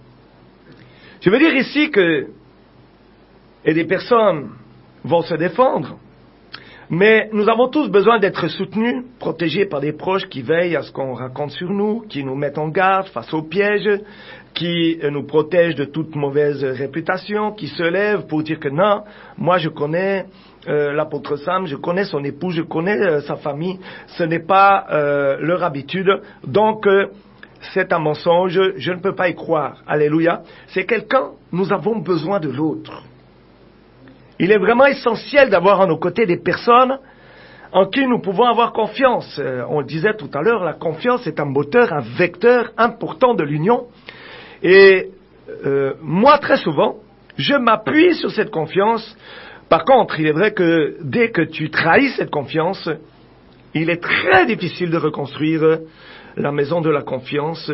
Je veux dire ici que et des personnes vont se défendre, mais nous avons tous besoin d'être soutenus, protégés par des proches qui veillent à ce qu'on raconte sur nous, qui nous mettent en garde face aux pièges, qui nous protègent de toute mauvaise réputation, qui se lèvent pour dire que non, moi je connais l'apôtre Sam, je connais son époux, je connais sa famille, ce n'est pas leur habitude, donc c'est un mensonge, je ne peux pas y croire. Alléluia. C'est quelqu'un, nous avons besoin de l'autre. Il est vraiment essentiel d'avoir à nos côtés des personnes en qui nous pouvons avoir confiance. On le disait tout à l'heure, la confiance est un moteur, un vecteur important de l'union. Et moi, très souvent, je m'appuie sur cette confiance. Par contre, il est vrai que dès que tu trahis cette confiance, il est très difficile de reconstruire la maison de la confiance,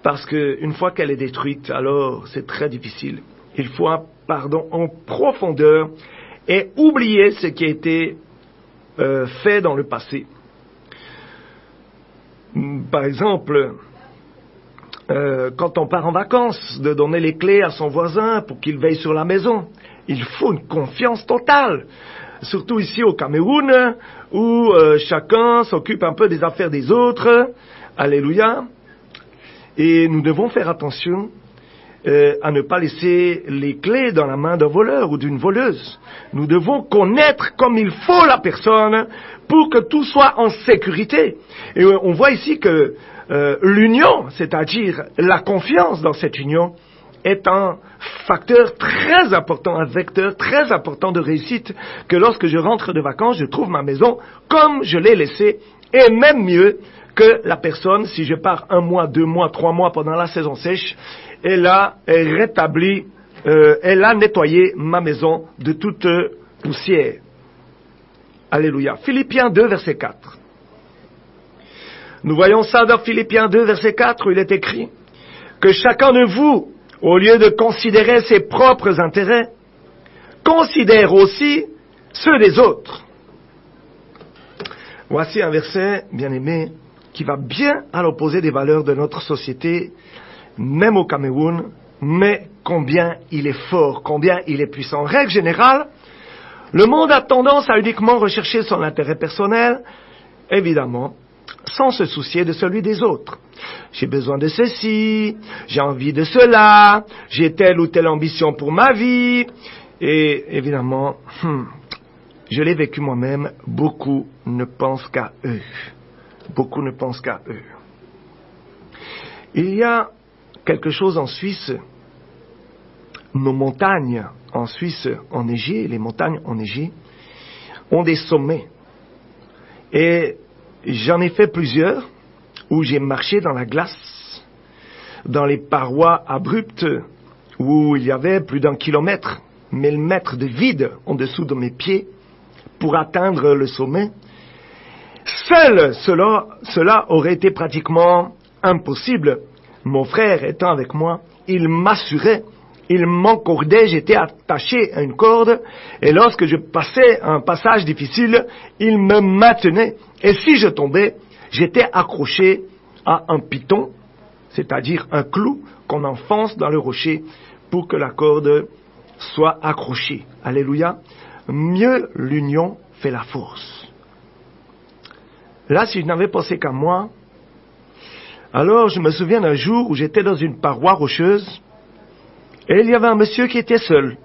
parce qu'une fois qu'elle est détruite, alors c'est très difficile. Il faut un pardon en profondeur et oublier ce qui a été fait dans le passé. Par exemple, quand on part en vacances, de donner les clés à son voisin pour qu'il veille sur la maison. Il faut une confiance totale. Surtout ici au Cameroun, où chacun s'occupe un peu des affaires des autres. Alléluia. Et nous devons faire attention à ne pas laisser les clés dans la main d'un voleur ou d'une voleuse. Nous devons connaître comme il faut la personne pour que tout soit en sécurité. Et on voit ici que l'union, c'est-à-dire la confiance dans cette union, est un facteur très important, un vecteur très important de réussite, que lorsque je rentre de vacances, je trouve ma maison comme je l'ai laissée, et même mieux que la personne, si je pars 1 mois, 2 mois, 3 mois pendant la saison sèche, elle a rétabli, elle a nettoyé ma maison de toute poussière. Alléluia. Philippiens 2, verset 4. Nous voyons ça dans Philippiens 2, verset 4, où il est écrit que chacun de vous, au lieu de considérer ses propres intérêts, considère aussi ceux des autres. Voici un verset, bien-aimé, qui va bien à l'opposé des valeurs de notre société, même au Cameroun, mais combien il est fort, combien il est puissant. En règle générale, le monde a tendance à uniquement rechercher son intérêt personnel, évidemment, sans se soucier de celui des autres. J'ai besoin de ceci, j'ai envie de cela, j'ai telle ou telle ambition pour ma vie, et évidemment, je l'ai vécu moi-même, beaucoup ne pensent qu'à eux. Beaucoup ne pensent qu'à eux. Il y a quelque chose en Suisse, nos montagnes en Suisse enneigées, les montagnes enneigées, ont des sommets. Et j'en ai fait plusieurs où j'ai marché dans la glace, dans les parois abruptes, où il y avait plus d'1 kilomètre, 1000 mètres de vide en dessous de mes pieds pour atteindre le sommet. Seul cela aurait été pratiquement impossible. Mon frère étant avec moi, il m'assurait, il m'encordait, j'étais attaché à une corde, et lorsque je passais un passage difficile, il me maintenait. Et si je tombais, j'étais accroché à un piton, c'est-à-dire un clou qu'on enfonce dans le rocher pour que la corde soit accrochée. Alléluia. Mieux l'union fait la force. Là, si je n'avais pensé qu'à moi, alors je me souviens d'un jour où j'étais dans une paroi rocheuse et il y avait un monsieur qui était seul.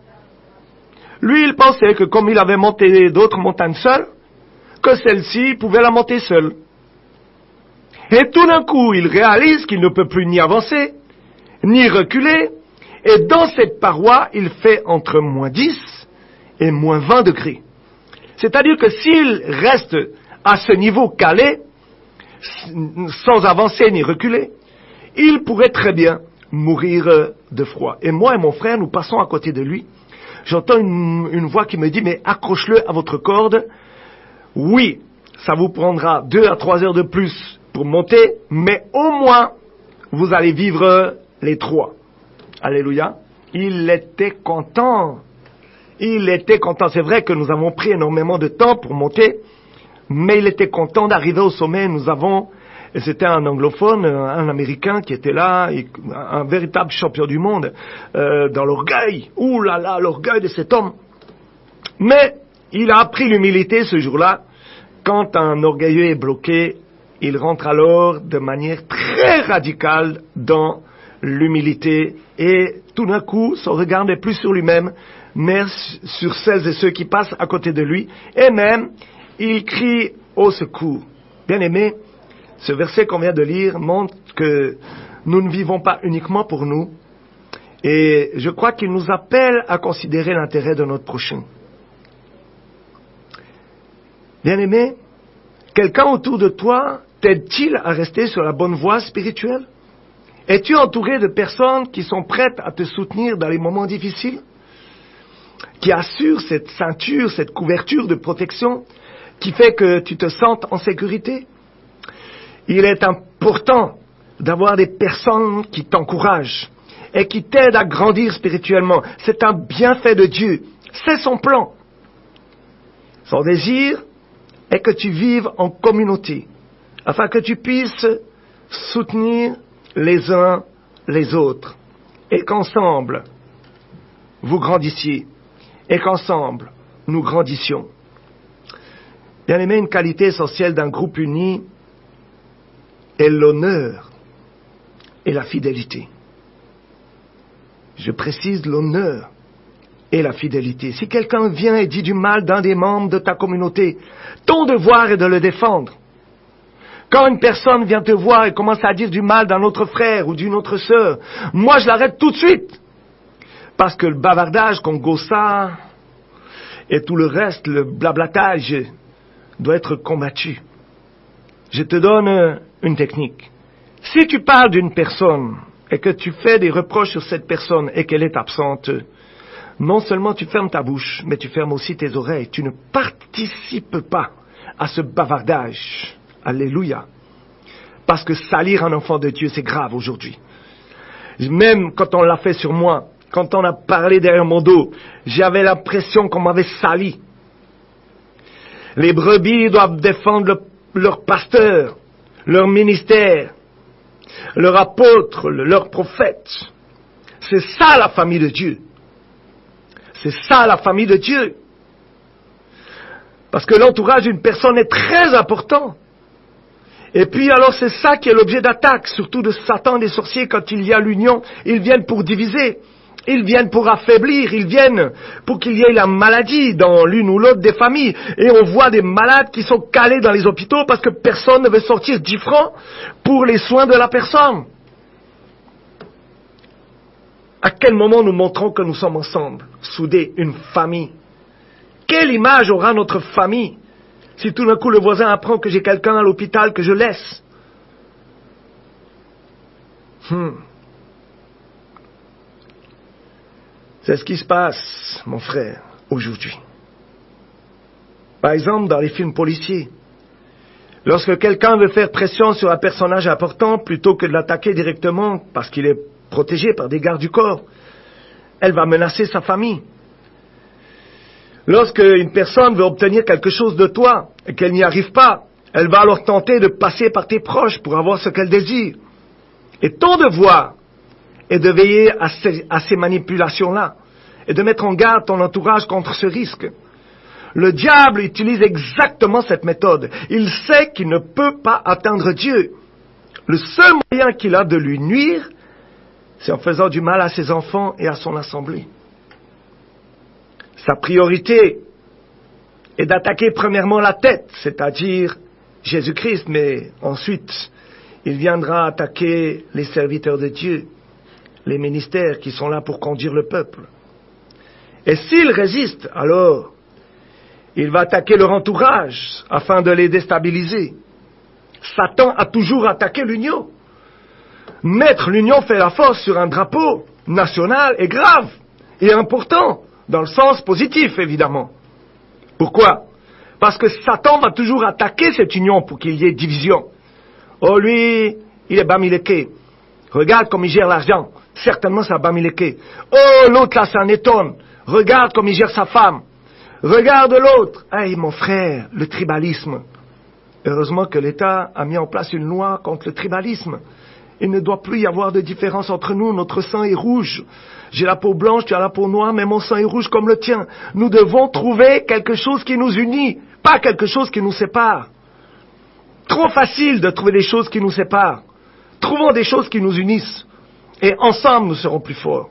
Lui, il pensait que comme il avait monté d'autres montagnes seul, que celle-ci pouvait la monter seule. Et tout d'un coup, il réalise qu'il ne peut plus ni avancer, ni reculer, et dans cette paroi, il fait entre -10 et -20 degrés. C'est-à-dire que s'il reste à ce niveau calé, sans avancer ni reculer, il pourrait très bien mourir de froid. Et moi et mon frère, nous passons à côté de lui. J'entends une voix qui me dit, mais accroche-le à votre corde. Oui, ça vous prendra 2 à 3 heures de plus pour monter, mais au moins, vous allez vivre les 3. Alléluia. Il était content. Il était content. C'est vrai que nous avons pris énormément de temps pour monter, mais il était content d'arriver au sommet. Et c'était un anglophone, un américain qui était là, un véritable champion du monde, dans l'orgueil. Ouh là là, l'orgueil de cet homme. Mais il a appris l'humilité ce jour-là. Quand un orgueilleux est bloqué, il rentre alors de manière très radicale dans l'humilité. Et tout d'un coup, son regard n'est plus sur lui-même, mais sur celles et ceux qui passent à côté de lui. Et même, il crie au secours. Bien-aimés, ce verset qu'on vient de lire montre que nous ne vivons pas uniquement pour nous. Et je crois qu'il nous appelle à considérer l'intérêt de notre prochain. Bien-aimé, quelqu'un autour de toi t'aide-t-il à rester sur la bonne voie spirituelle? Es-tu entouré de personnes qui sont prêtes à te soutenir dans les moments difficiles? Qui assurent cette ceinture, cette couverture de protection qui fait que tu te sentes en sécurité? Il est important d'avoir des personnes qui t'encouragent et qui t'aident à grandir spirituellement. C'est un bienfait de Dieu. C'est son plan. Son désir est que tu vives en communauté, afin que tu puisses soutenir les uns les autres, et qu'ensemble, vous grandissiez, et qu'ensemble, nous grandissions. Bien aimé, une qualité essentielle d'un groupe uni est l'honneur et la fidélité. Je précise l'honneur et la fidélité. Si quelqu'un vient et dit du mal d'un des membres de ta communauté, ton devoir est de le défendre. Quand une personne vient te voir et commence à dire du mal d'un autre frère ou d'une autre sœur, moi je l'arrête tout de suite. Parce que le bavardage, comme Gossa et tout le reste, le blablatage, doit être combattu. Je te donne une technique. Si tu parles d'une personne et que tu fais des reproches sur cette personne et qu'elle est absente, non seulement tu fermes ta bouche, mais tu fermes aussi tes oreilles. Tu ne participes pas à ce bavardage. Alléluia. Parce que salir un enfant de Dieu, c'est grave aujourd'hui. Même quand on l'a fait sur moi, quand on a parlé derrière mon dos, j'avais l'impression qu'on m'avait sali. Les brebis doivent défendre leur pasteur, leur ministère, leur apôtre, leur prophète. C'est ça la famille de Dieu. C'est ça la famille de Dieu. Parce que l'entourage d'une personne est très important. Et puis alors c'est ça qui est l'objet d'attaque, surtout de Satan et des sorciers quand il y a l'union. Ils viennent pour diviser, ils viennent pour affaiblir, ils viennent pour qu'il y ait la maladie dans l'une ou l'autre des familles. Et on voit des malades qui sont calés dans les hôpitaux parce que personne ne veut sortir 10 francs pour les soins de la personne. À quel moment nous montrons que nous sommes ensemble, soudés, une famille? Quelle image aura notre famille Si tout d'un coup le voisin apprend que j'ai quelqu'un à l'hôpital que je laisse. C'est ce qui se passe, mon frère, aujourd'hui. Par exemple, dans les films policiers, lorsque quelqu'un veut faire pression sur un personnage important, plutôt que de l'attaquer directement parce qu'il est protégé par des gardes du corps, elle va menacer sa famille. Lorsque une personne veut obtenir quelque chose de toi et qu'elle n'y arrive pas, elle va alors tenter de passer par tes proches pour avoir ce qu'elle désire. Et ton devoir est de veiller à ces manipulations-là et de mettre en garde ton entourage contre ce risque. Le diable utilise exactement cette méthode. Il sait qu'il ne peut pas atteindre Dieu. Le seul moyen qu'il a de lui nuire, c'est en faisant du mal à ses enfants et à son assemblée. Sa priorité est d'attaquer premièrement la tête, c'est-à-dire Jésus-Christ, mais ensuite, il viendra attaquer les serviteurs de Dieu, les ministères qui sont là pour conduire le peuple. Et s'il résiste, alors, il va attaquer leur entourage afin de les déstabiliser. Satan a toujours attaqué l'union. Mettre l'union fait la force sur un drapeau national est grave et important, dans le sens positif, évidemment. Pourquoi? Parce que Satan va toujours attaquer cette union pour qu'il y ait division. Oh, lui, il est bamileke. Regarde comme il gère l'argent. Certainement, c'est bamileke. Oh, l'autre là, ça en étonne. Regarde comme il gère sa femme. Regarde l'autre. Hey, mon frère, le tribalisme. Heureusement que l'État a mis en place une loi contre le tribalisme. Il ne doit plus y avoir de différence entre nous. Notre sang est rouge. J'ai la peau blanche, tu as la peau noire, mais mon sang est rouge comme le tien. Nous devons trouver quelque chose qui nous unit, pas quelque chose qui nous sépare. Trop facile de trouver des choses qui nous séparent. Trouvons des choses qui nous unissent. Et ensemble, nous serons plus forts.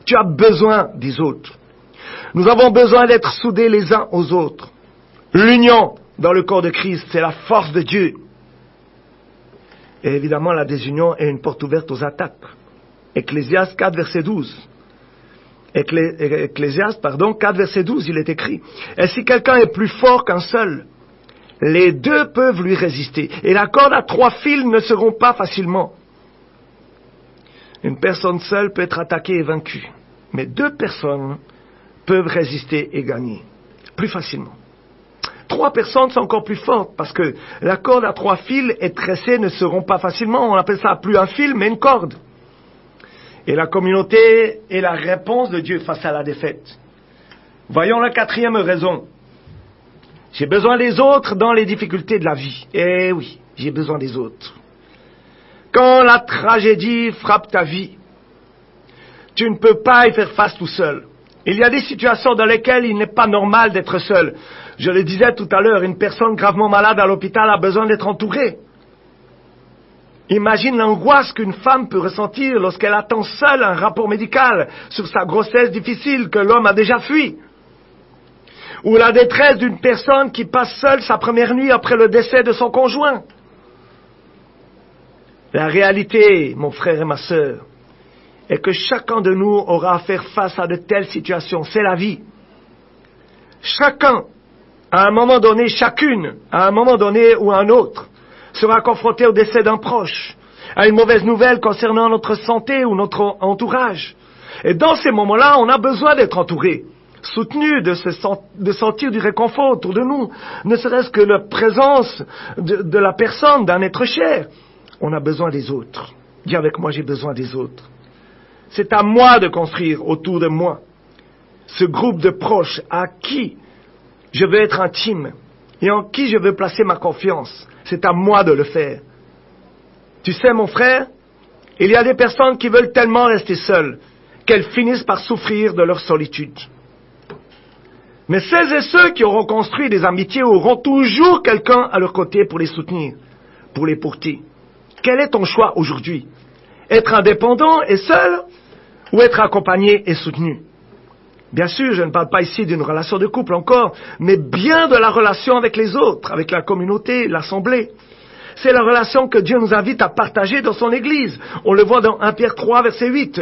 Tu as besoin des autres. Nous avons besoin d'être soudés les uns aux autres. L'union dans le corps de Christ, c'est la force de Dieu. Et évidemment, la désunion est une porte ouverte aux attaques. Ecclésiaste 4, verset 12. Ecclésiaste 4, verset 12, il est écrit. Et si quelqu'un est plus fort qu'un seul, les deux peuvent lui résister. Et la corde à 3 fils ne seront pas facilement. Une personne seule peut être attaquée et vaincue. Mais 2 personnes peuvent résister et gagner. Plus facilement. 3 personnes sont encore plus fortes parce que la corde à 3 fils et tressée ne seront pas facilement. On appelle ça plus un fil mais une corde. Et la communauté est la réponse de Dieu face à la défaite. Voyons la 4e raison. J'ai besoin des autres dans les difficultés de la vie. Eh oui, j'ai besoin des autres. Quand la tragédie frappe ta vie, tu ne peux pas y faire face tout seul. Il y a des situations dans lesquelles il n'est pas normal d'être seul. Je le disais tout à l'heure, une personne gravement malade à l'hôpital a besoin d'être entourée. Imagine l'angoisse qu'une femme peut ressentir lorsqu'elle attend seule un rapport médical sur sa grossesse difficile que l'homme a déjà fui. Ou la détresse d'une personne qui passe seule sa première nuit après le décès de son conjoint. La réalité, mon frère et ma sœur, est que chacun de nous aura à faire face à de telles situations. C'est la vie. Chacun, à un moment donné, chacune, à un moment donné ou à un autre, sera confronté au décès d'un proche, à une mauvaise nouvelle concernant notre santé ou notre entourage. Et dans ces moments-là, on a besoin d'être entouré, soutenu, de sentir du réconfort autour de nous, ne serait-ce que la présence de la personne, d'un être cher. On a besoin des autres. Dis avec moi, j'ai besoin des autres. C'est à moi de construire autour de moi ce groupe de proches à qui je veux être intime et en qui je veux placer ma confiance. C'est à moi de le faire. Tu sais, mon frère, il y a des personnes qui veulent tellement rester seules qu'elles finissent par souffrir de leur solitude. Mais celles et ceux qui auront construit des amitiés auront toujours quelqu'un à leur côté pour les soutenir, pour les porter. Quel est ton choix aujourd'hui? Être indépendant et seul ou être accompagné et soutenu? Bien sûr, je ne parle pas ici d'une relation de couple encore, mais bien de la relation avec les autres, avec la communauté, l'assemblée. C'est la relation que Dieu nous invite à partager dans son Église. On le voit dans 1 Pierre 3, verset 8.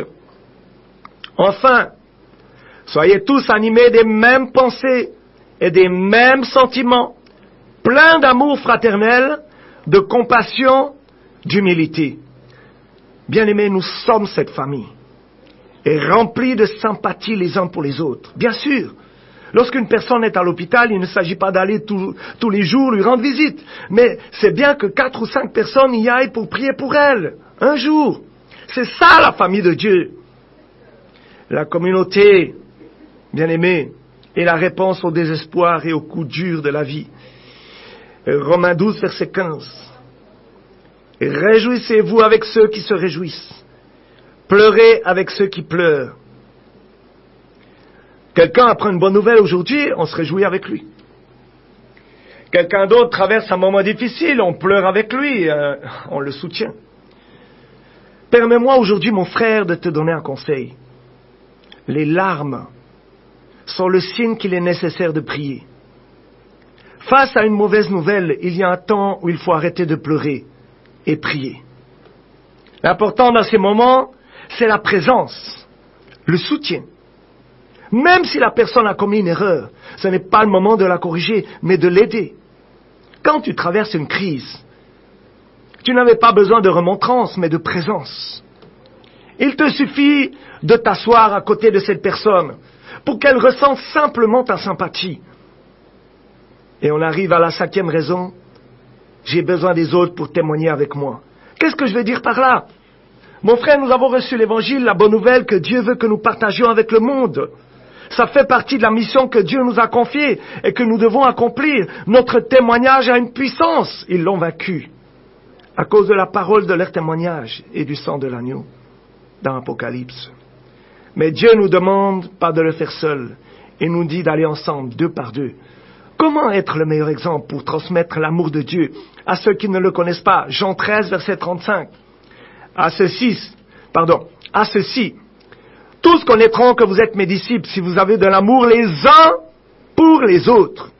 Enfin, soyez tous animés des mêmes pensées et des mêmes sentiments, pleins d'amour fraternel, de compassion, d'humilité. Bien-aimés, nous sommes cette famille, et remplis de sympathie les uns pour les autres. Bien sûr, lorsqu'une personne est à l'hôpital, il ne s'agit pas d'aller tous les jours lui rendre visite, mais c'est bien que 4 ou 5 personnes y aillent pour prier pour elle, un jour. C'est ça la famille de Dieu. La communauté, bien-aimés, est la réponse au désespoir et aux coups durs de la vie. Romains 12, verset 15. Réjouissez-vous avec ceux qui se réjouissent. Pleurez avec ceux qui pleurent. Quelqu'un apprend une bonne nouvelle aujourd'hui, on se réjouit avec lui. Quelqu'un d'autre traverse un moment difficile, on pleure avec lui, on le soutient. Permets-moi aujourd'hui, mon frère, de te donner un conseil. Les larmes sont le signe qu'il est nécessaire de prier. Face à une mauvaise nouvelle, il y a un temps où il faut arrêter de pleurer et prier. L'important dans ces moments, c'est la présence, le soutien. Même si la personne a commis une erreur, ce n'est pas le moment de la corriger, mais de l'aider. Quand tu traverses une crise, tu n'avais pas besoin de remontrance, mais de présence. Il te suffit de t'asseoir à côté de cette personne pour qu'elle ressente simplement ta sympathie. Et on arrive à la 5e raison. J'ai besoin des autres pour témoigner avec moi. Qu'est-ce que je veux dire par là? Mon frère, nous avons reçu l'évangile, la bonne nouvelle que Dieu veut que nous partagions avec le monde. Ça fait partie de la mission que Dieu nous a confiée et que nous devons accomplir. Notre témoignage a une puissance. Ils l'ont vaincu à cause de la parole de leur témoignage et du sang de l'agneau dans l'Apocalypse. Mais Dieu nous demande pas de le faire seul et nous dit d'aller ensemble, 2 par 2. Comment être le meilleur exemple pour transmettre l'amour de Dieu à ceux qui ne le connaissent pas? Jean 13, verset 35. À ceci, tous connaîtront que vous êtes mes disciples si vous avez de l'amour les uns pour les autres.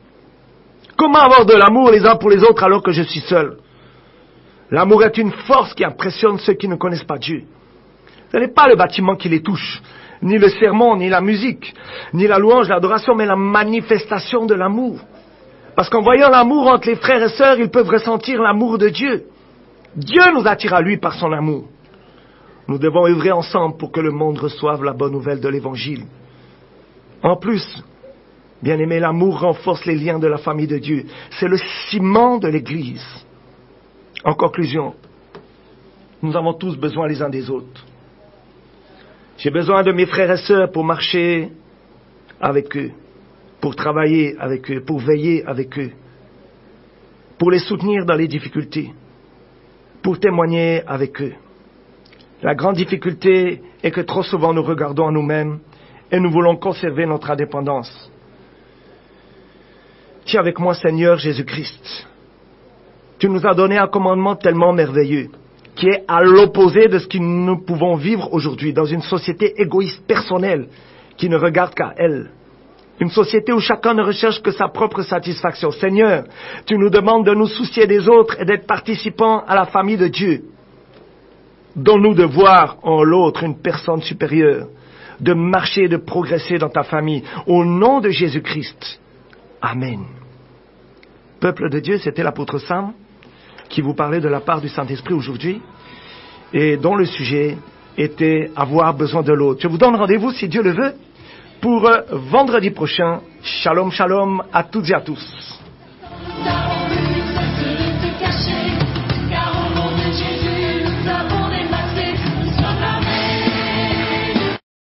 Comment avoir de l'amour les uns pour les autres alors que je suis seul? L'amour est une force qui impressionne ceux qui ne connaissent pas Dieu. Ce n'est pas le bâtiment qui les touche, ni le sermon, ni la musique, ni la louange, l'adoration, mais la manifestation de l'amour. Parce qu'en voyant l'amour entre les frères et sœurs, ils peuvent ressentir l'amour de Dieu. Dieu nous attire à lui par son amour. Nous devons œuvrer ensemble pour que le monde reçoive la bonne nouvelle de l'Évangile. En plus, bien-aimé, l'amour renforce les liens de la famille de Dieu. C'est le ciment de l'Église. En conclusion, nous avons tous besoin les uns des autres. J'ai besoin de mes frères et sœurs pour marcher avec eux, pour travailler avec eux, pour veiller avec eux, pour les soutenir dans les difficultés, pour témoigner avec eux. La grande difficulté est que trop souvent nous regardons à nous-mêmes et nous voulons conserver notre indépendance. Tiens avec moi, Seigneur Jésus-Christ. Tu nous as donné un commandement tellement merveilleux, qui est à l'opposé de ce que nous pouvons vivre aujourd'hui, dans une société égoïste, personnelle, qui ne regarde qu'à elle. Une société où chacun ne recherche que sa propre satisfaction. Seigneur, tu nous demandes de nous soucier des autres et d'être participants à la famille de Dieu. Donne-nous de voir en l'autre une personne supérieure, de marcher et de progresser dans ta famille. Au nom de Jésus-Christ. Amen. Peuple de Dieu, c'était l'apôtre Sam qui vous parlait de la part du Saint-Esprit aujourd'hui et dont le sujet était avoir besoin de l'autre. Je vous donne rendez-vous, si Dieu le veut, pour vendredi prochain. Shalom, shalom à toutes et à tous.